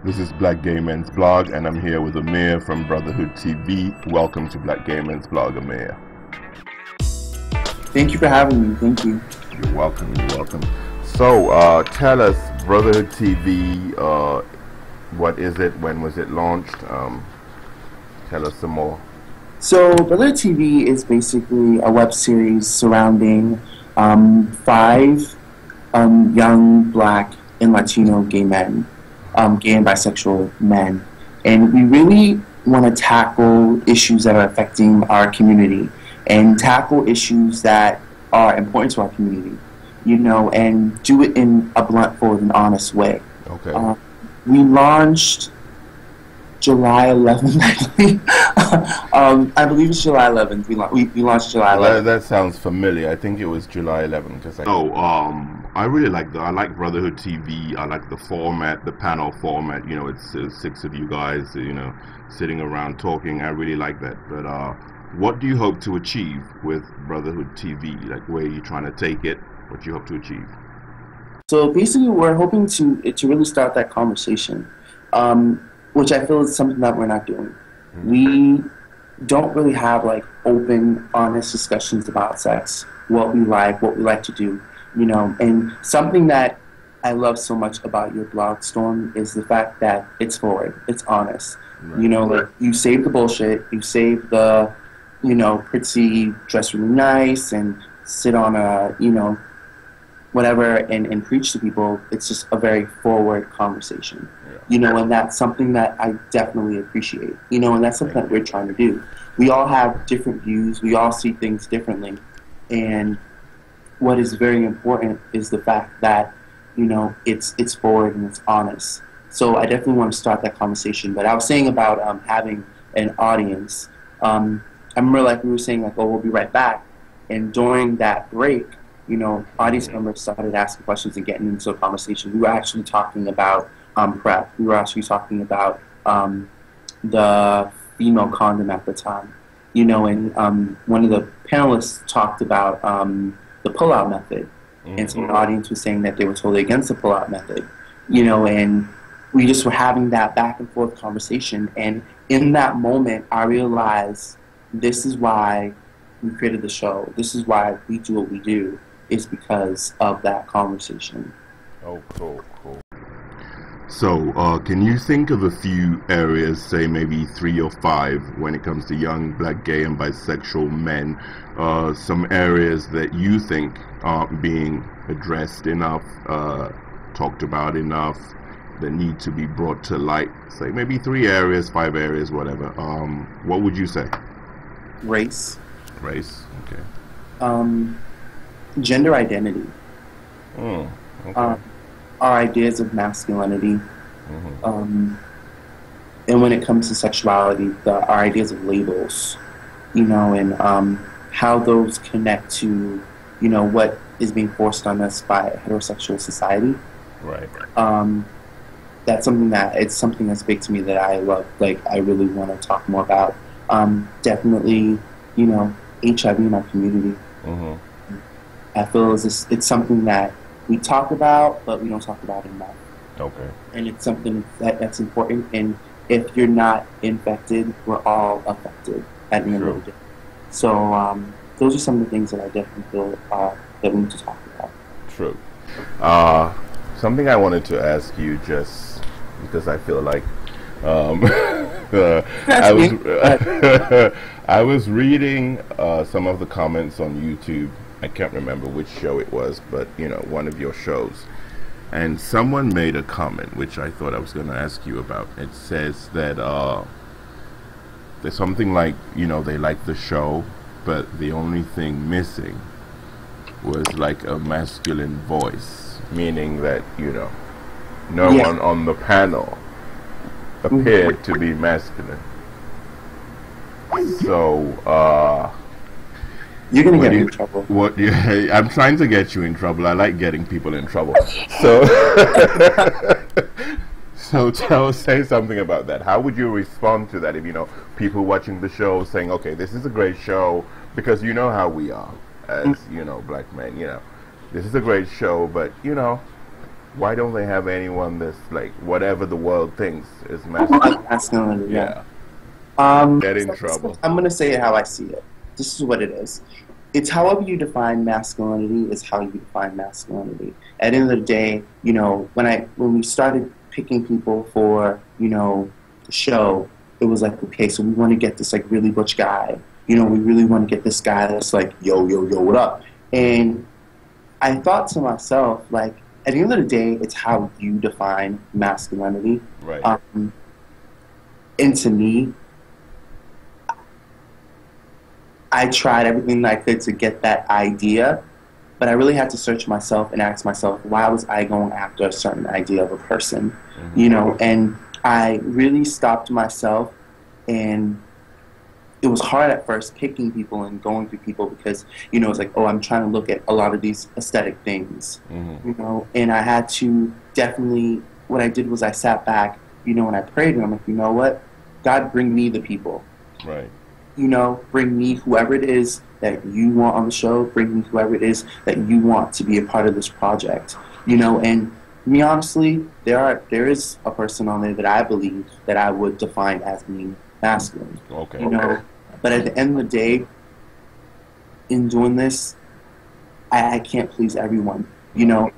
This is BlackGayMensBlog, and I'm here with Amir from Brotherhood TV. Welcome to BlackGayMensBlog, Amir. Thank you for having me. Thank you. You're welcome. You're welcome. So, tell us, Brotherhood TV. What is it? When was it launched? Tell us some more. So, Brotherhood TV is basically a web series surrounding five young Black and Latino gay men, gay and bisexual men, and we really want to tackle issues that are affecting our community and tackle issues that are important to our community, you know, and do it in a blunt, forward, and honest way. Okay. We launched July 11th, I believe. I believe it's July 11th. We launched July 11th. That sounds familiar. I think it was July 11th. I really like I like Brotherhood TV. I like the format, the panel format. You know, it's six of you guys, you know, sitting around talking. I really like that. But what do you hope to achieve with Brotherhood TV? Like, where are you trying to take it? What do you hope to achieve? So basically, we're hoping to really start that conversation, which I feel is something that we're not doing. Mm-hmm. We don't really have like open, honest discussions about sex, what we like to do, you know. And something that I love so much about your blog, Storm, is the fact that it's forward, it's honest. Right. You know, like, you save the bullshit, you save the, you know, pretty, dress really nice and sit on a, you know, whatever, and preach to people. It's just a very forward conversation, you know, and that's something that I definitely appreciate, you know, and that's something that we're trying to do. We all have different views, we all see things differently, and what is very important is the fact that, you know, it's forward and it's honest. So I definitely want to start that conversation. But I was saying about having an audience. I remember, like, we were saying, like, oh, we'll be right back, and during that break, you know, audience members started asking questions and getting into a conversation. We were actually talking about PrEP. We were actually talking about the female condom at the time, you know, and one of the panelists talked about the pull-out method. Mm-hmm. And so the audience was saying that they were totally against the pull-out method, you know, and we just were having that back and forth conversation. And in that moment, I realized this is why we created the show. This is why we do what we do. Is because of that conversation. Oh, cool. So, can you think of a few areas, say maybe 3 or 5, when it comes to young Black, gay, and bisexual men, some areas that you think aren't being addressed enough, talked about enough, that need to be brought to light? Say maybe 3 areas, 5 areas, whatever. What would you say? Race. Race, okay. Gender identity. Okay. Our ideas of masculinity. Mm-hmm. And when it comes to sexuality, our ideas of labels, you know, and how those connect to, you know, what is being forced on us by heterosexual society. Right. That's something that's big to me that I love. Like, I really want to talk more about. Definitely, you know, HIV in our community. Mm-hmm. I feel it's something that we talk about, but we don't talk about enough. Okay. And it's something that's important. And if you're not infected, we're all affected at the end of the day. So those are some of the things that I definitely feel that we need to talk about. True. Something I wanted to ask you, just because I feel like I was reading some of the comments on YouTube. I can't remember which show it was, but, you know, one of your shows. And someone made a comment, which I thought I was going to ask you about. It says that there's something like, you know, they like the show, but the only thing missing was like a masculine voice, meaning that, you know, no one on the panel appeared to be masculine. So, you're going to get me in trouble. I'm trying to get you in trouble. I like getting people in trouble. So, say something about that. How would you respond to that if, you know, people watching the show saying, okay, this is a great show, because you know how we are as, you know, Black men, you know. This is a great show, but, you know, Why don't they have anyone that's like whatever the world thinks is Like masculine? masculinity, yeah. Yeah, get in So trouble. I'm gonna say it how I see it. This is what it is. It's however you define masculinity is how you define masculinity. At the end of the day, when we started picking people for, the show, it was like, okay, so we want to get this like really butch guy. We really want to get this guy that's like, yo, yo, yo, what up? And I thought to myself, like, at the end of the day, it's how you define masculinity. Right. And to me, I tried everything I could to get that idea, but I really had to search myself and ask myself, why was I going after a certain idea of a person? And I really stopped myself, and it was hard at first picking people and going through people because, it's like, oh, I'm trying to look at a lot of these aesthetic things, and I had to definitely, what I did was I sat back, and I prayed, and I'm like, you know what? God, bring me the people. Right. Bring me whoever it is that you want on the show, bring me whoever it is that you want to be a part of this project, and me honestly, there is a person on there that I believe that I would define as being masculine. Okay. But at the end of the day, in doing this, I can't please everyone.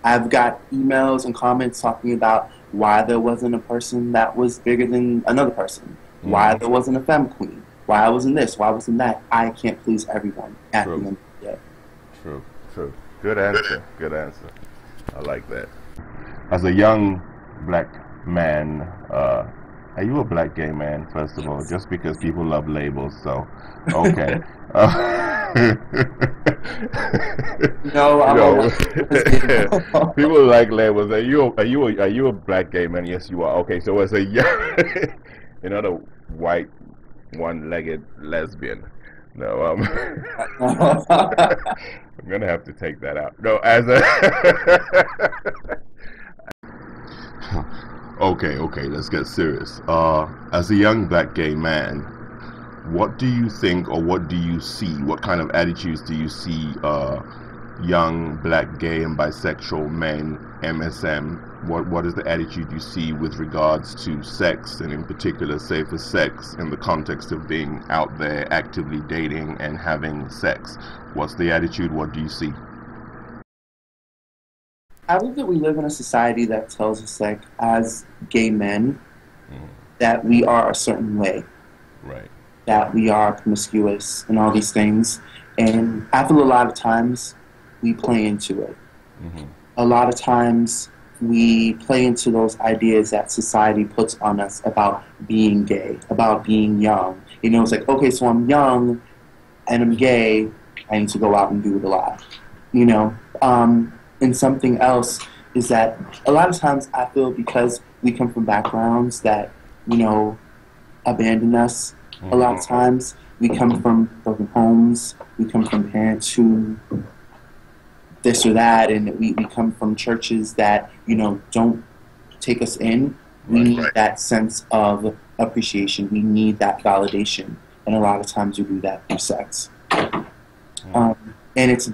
I've got emails and comments talking about why there wasn't a person that was bigger than another person, why there wasn't a femme queen, why wasn't this, why wasn't that. I can't please everyone at the end of the day. True. Good answer. Good answer. I like that. As a young black man, are you a black gay man, first of all? Just because people love labels, so okay. No, people like labels. Are you a black gay man? Yes, you are. Okay, so as a young, a white, one-legged lesbian. No, I'm gonna have to take that out. No, as a okay, let's get serious. As a young black gay man, what do you think, or what do you see? What kind of attitudes do you see young black gay and bisexual men, MSM? What is the attitude you see with regards to sex, and in particular safer sex, in the context of being out there actively dating and having sex? What's the attitude? What do you see? I believe that we live in a society that tells us, like, as gay men, that we are a certain way. Right. That we are promiscuous and all these things. And I feel a lot of times we play into it. A lot of times we play into those ideas that society puts on us about being gay, about being young. It's like, okay, so I'm young and I'm gay, I need to go out and do it a lot. And something else is that a lot of times I feel because we come from backgrounds that, abandon us. A lot of times we come from broken homes, we come from parents who this or that, and we come from churches that, don't take us in. We need that sense of appreciation. We need that validation. And a lot of times we do that through sex. And it's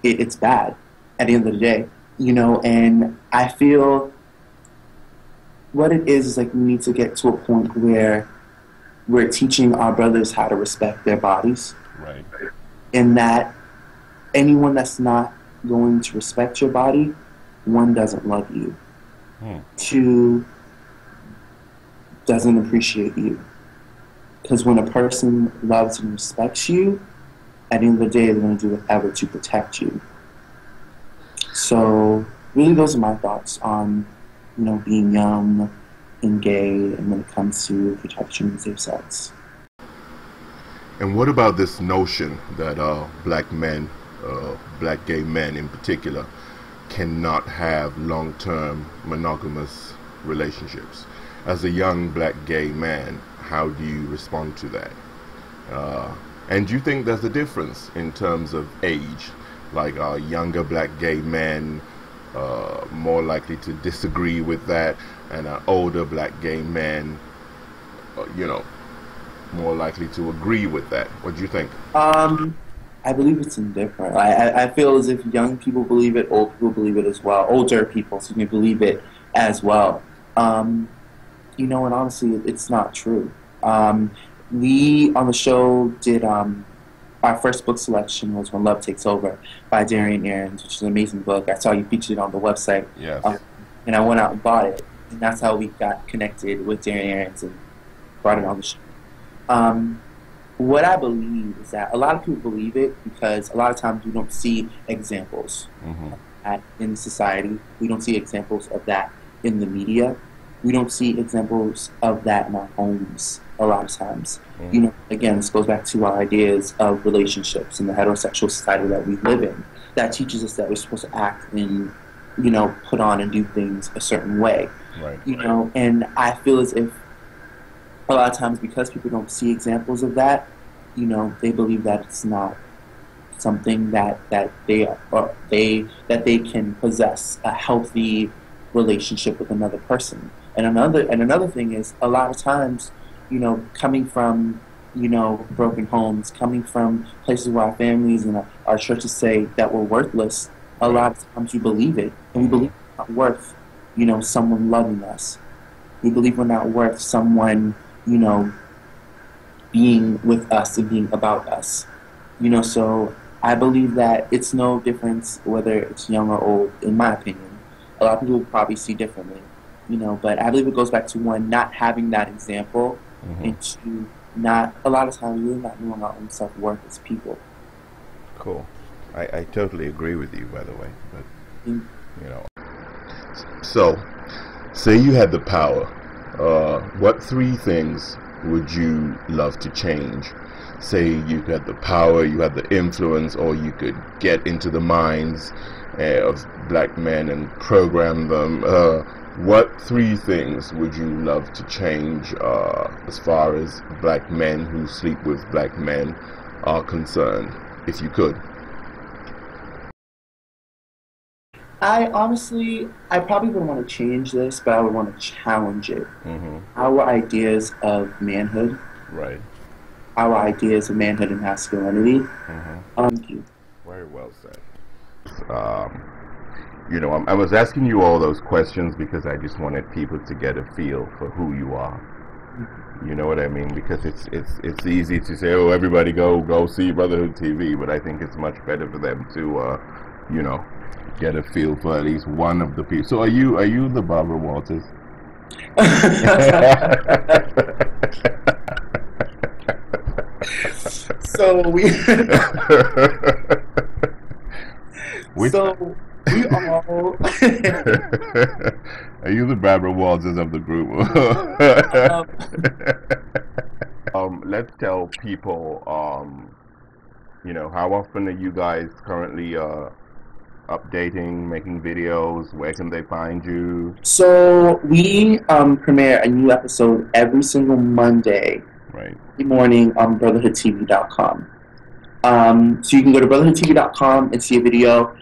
it's bad at the end of the day, and I feel what it is like we need to get to a point where we're teaching our brothers how to respect their bodies. Right. And that anyone that's not going to respect your body, one, doesn't love you. Two, doesn't appreciate you. Because when a person loves and respects you, at the end of the day, they're going to do whatever to protect you. So, really, those are my thoughts on, being young and gay, and when it comes to protection of safe sex. And what about this notion that black men, black gay men in particular, cannot have long-term monogamous relationships? As a young black gay man, how do you respond to that? And do you think there's a difference in terms of age? Like, are younger black gay men more likely to disagree with that, and are older black gay men, more likely to agree with that? What do you think? I believe it's indifferent. I feel as if young people believe it, old people believe it as well. Older people, excuse me, believe it as well. You know, and honestly, it's not true. We on the show did our first book selection was When Love Takes Over by Darian Aarons, which is an amazing book. I saw you featured it on the website. Yes. And I went out and bought it. And that's how we got connected with Darian Aarons and brought it on the show. What I believe is that a lot of people believe it because a lot of times we don't see examples of that in society. We don't see examples of that in the media. We don't see examples of that in our homes a lot of times. You know, again, this goes back to our ideas of relationships and the heterosexual society that we live in. That teaches us that we're supposed to act and, you know, put on and do things a certain way. Right. You know, and I feel as if a lot of times because people don't see examples of that, you know, they believe that it's not something that they can possess a healthy relationship with another person. And another thing is a lot of times, you know, coming from, you know, broken homes, coming from places where our families and our churches say that we're worthless, a lot of times we believe it, and we believe we're not worth, you know, someone loving us. We believe we're not worth someone, you know, being with us and being about us. You know, so I believe that it's no difference whether it's young or old, in my opinion. A lot of people probably see differently, you know, but I believe it goes back to one, not having that example, and two, not, a lot of times we're not knowing our own self-worth as people. Cool. I totally agree with you, by the way, but, you know. So, say you had the power, what 3 things would you love to change? Say you had the power, you had the influence, or you could get into the minds of black men and program them. What 3 things would you love to change as far as black men who sleep with black men are concerned, if you could? I probably wouldn't want to change this, but I would want to challenge it. Our ideas of manhood, right? Our ideas of manhood and masculinity. Thank you. Very well said. You know, I was asking you all those questions because I just wanted people to get a feel for who you are. You know what I mean? Because it's easy to say, oh, everybody go see Brotherhood TV, but I think it's much better for them to, you know, get a feel for at least one of the people. So are you the Barbara Walters? So we all are you the Barbara Walters of the group? Let's tell people, you know, how often are you guys currently updating, making videos? Where can they find you? So we premiere a new episode every single Monday morning on BrotherhoodTV.com. So you can go to BrotherhoodTV.com and see a video.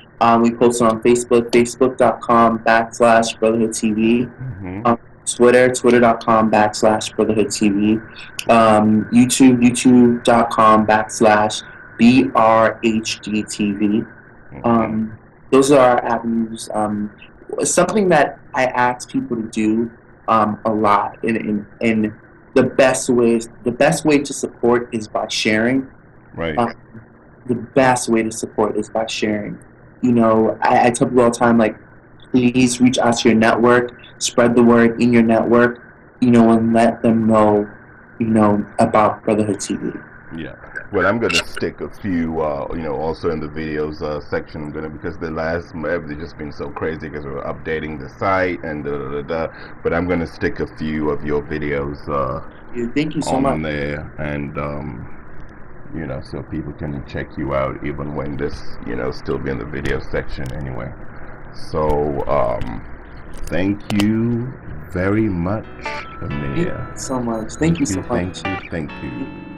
We post it on Facebook, Facebook.com/BrotherhoodTV. Twitter, Twitter.com/BrotherhoodTV. YouTube, YouTube.com/BRHDTV. Those are our avenues. Something that I ask people to do a lot, and the best way to support is by sharing. Right. The best way to support is by sharing. You know, I tell people all the time, like, please reach out to your network, spread the word in your network, you know, and let them know, you know, about Brotherhood TV. Yeah. Well, I'm going to stick a few, you know, also in the videos section, because the last, they've just been so crazy because we're updating the site and but I'm going to stick a few of your videos thank you so much. On there, and you know, so people can check you out even when this, you know, still be in the video section anyway. So thank you very much, Amir. Thank you so much. Thank you so much. Thank you.